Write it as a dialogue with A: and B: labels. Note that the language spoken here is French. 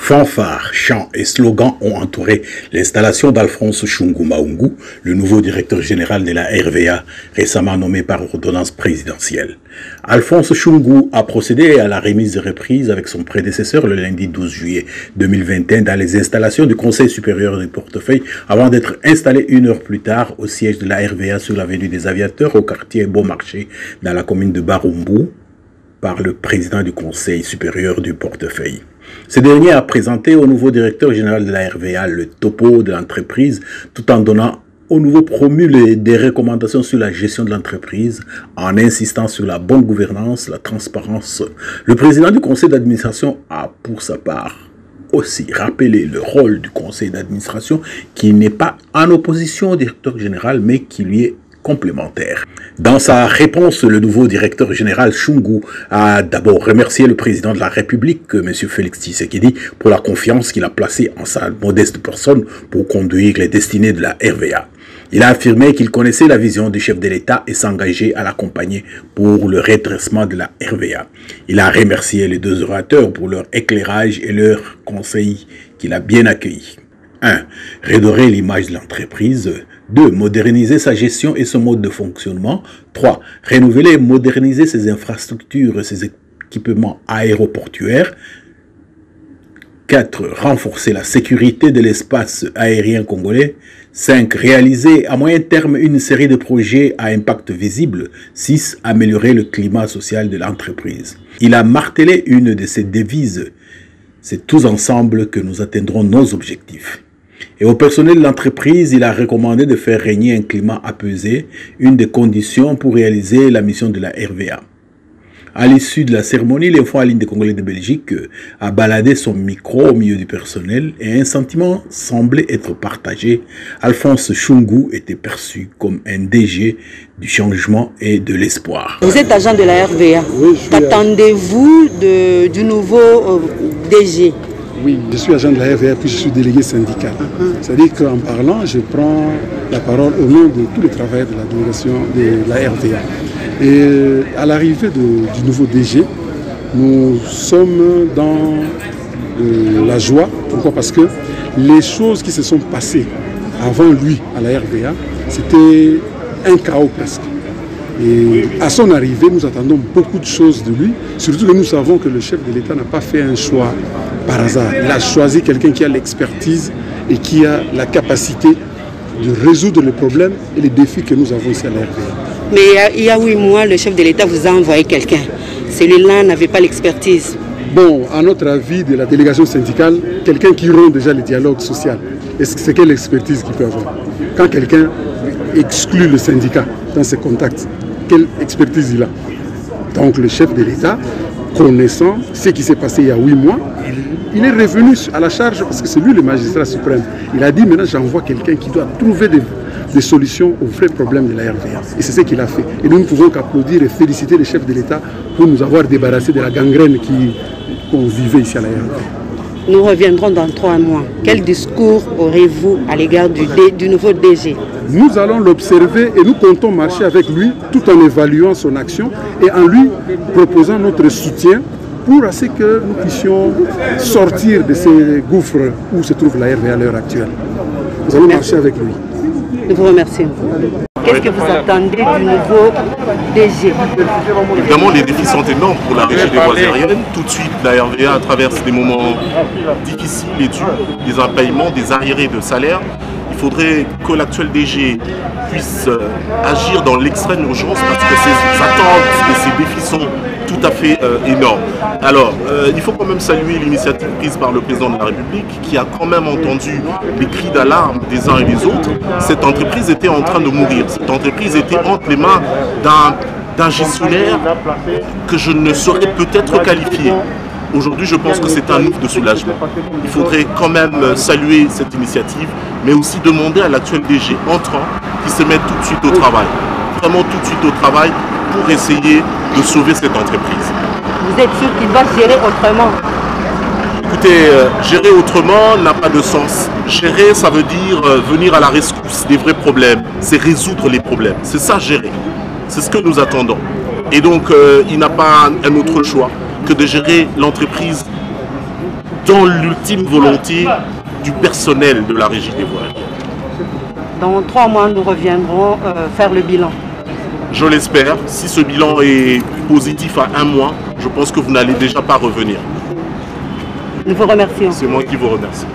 A: Fanfares, chants et slogans ont entouré l'installation d'Alphonse Shungu Maungu, le nouveau directeur général de la RVA, récemment nommé par ordonnance présidentielle. Alphonse Shungu a procédé à la remise de reprise avec son prédécesseur le lundi 12 juillet 2021 dans les installations du Conseil supérieur du portefeuille avant d'être installé une heure plus tard au siège de la RVA sur l'avenue des Aviateurs au quartier Beaumarchais dans la commune de Barumbu par le président du Conseil supérieur du portefeuille. Ce dernier a présenté au nouveau directeur général de la RVA le topo de l'entreprise tout en donnant au nouveau promu des recommandations sur la gestion de l'entreprise en insistant sur la bonne gouvernance, la transparence. Le président du conseil d'administration a pour sa part aussi rappelé le rôle du conseil d'administration qui n'est pas en opposition au directeur général mais qui lui est complémentaire. Dans sa réponse, le nouveau directeur général Shungu a d'abord remercié le président de la République, M. Félix Tshisekedi, pour la confiance qu'il a placée en sa modeste personne pour conduire les destinées de la RVA. Il a affirmé qu'il connaissait la vision du chef de l'État et s'engageait à l'accompagner pour le redressement de la RVA. Il a remercié les deux orateurs pour leur éclairage et leurs conseils qu'il a bien accueillis. 1. Redorer l'image de l'entreprise. 2. Moderniser sa gestion et son mode de fonctionnement. 3. Renouveler et moderniser ses infrastructures et ses équipements aéroportuaires. 4. Renforcer la sécurité de l'espace aérien congolais. 5. Réaliser à moyen terme une série de projets à impact visible. 6. Améliorer le climat social de l'entreprise. Il a martelé une de ses devises. C'est tous ensemble que nous atteindrons nos objectifs. Et au personnel de l'entreprise, il a recommandé de faire régner un climat apaisé, une des conditions pour réaliser la mission de la RVA. À l'issue de la cérémonie, l'info en ligne des Congolais de Belgique a baladé son micro au milieu du personnel et un sentiment semblait être partagé. Alphonse Shungu était perçu comme un DG du changement et de l'espoir.
B: Vous êtes agent de la RVA. Oui, qu'attendez-vous du nouveau DG?
C: Oui, je suis agent de la RVA puis je suis délégué syndical. C'est-à-dire qu'en parlant, je prends la parole au nom de tous les travailleurs de la délégation de la RVA. Et à l'arrivée du nouveau DG, nous sommes dans la joie. Pourquoi? Parce que les choses qui se sont passées avant lui à la RVA, c'était un chaos presque. Et à son arrivée, nous attendons beaucoup de choses de lui, surtout que nous savons que le chef de l'État n'a pas fait un choix par hasard. Il a choisi quelqu'un qui a l'expertise et qui a la capacité de résoudre les problèmes et les défis que nous avons ici à la RVA.
B: Mais il y a 8 mois, le chef de l'État vous a envoyé quelqu'un. Celui-là n'avait pas l'expertise.
C: Bon, à notre avis de la délégation syndicale, quelqu'un qui rompt déjà le dialogue social, c'est quelle expertise qu'il peut avoir? Quand quelqu'un exclut le syndicat dans ses contacts, quelle expertise il a? Donc le chef de l'État, connaissant ce qui s'est passé il y a 8 mois, il est revenu à la charge parce que c'est lui le magistrat suprême. Il a dit maintenant j'envoie quelqu'un qui doit trouver des solutions aux vrais problèmes de la RVA. Et c'est ce qu'il a fait. Et nous ne pouvons qu'applaudir et féliciter le chef de l'État pour nous avoir débarrassé de la gangrène qu'on vivait ici à la RVA.
B: Nous reviendrons dans 3 mois. Quel discours aurez-vous à l'égard du nouveau DG?
C: Nous allons l'observer et nous comptons marcher avec lui tout en évaluant son action et en lui proposant notre soutien pour à ce que nous puissions sortir de ces gouffres où se trouve la RVA à l'heure actuelle. Nous allons marcher avec lui.
B: Je vous remercie. Qu'est-ce que vous attendez du nouveau DG?
D: Évidemment, les défis sont énormes pour la régie des voies aériennes. Tout de suite, la RVA traverse des moments difficiles et durs, des impayements, des arriérés de salaire. Il faudrait que l'actuel DG puisse agir dans l'extrême urgence parce que ses attentes et ses défis sont tout à fait énormes. Alors, il faut quand même saluer l'initiative prise par le président de la République qui a quand même entendu les cris d'alarme des uns et des autres. Cette entreprise était en train de mourir. Cette entreprise était entre les mains d'un gestionnaire que je ne saurais peut-être qualifier. Aujourd'hui, je pense que c'est un ouf de soulagement. Il faudrait quand même saluer cette initiative, mais aussi demander à l'actuel DG entrant qui se mette tout de suite au travail. Vraiment tout de suite au travail pour essayer de sauver cette entreprise.
B: Vous êtes sûr qu'il va gérer autrement?
D: Écoutez, gérer autrement n'a pas de sens. Gérer, ça veut dire venir à la rescousse des vrais problèmes. C'est résoudre les problèmes. C'est ça, gérer. C'est ce que nous attendons. Et donc, il n'a pas un autre choix que de gérer l'entreprise dans l'ultime volonté du personnel de la Régie des voies aériennes.
B: Dans 3 mois, nous reviendrons faire le bilan.
D: Je l'espère. Si ce bilan est positif à 1 mois, je pense que vous n'allez déjà pas revenir.
B: Nous vous remercions.
D: C'est moi qui vous remercie.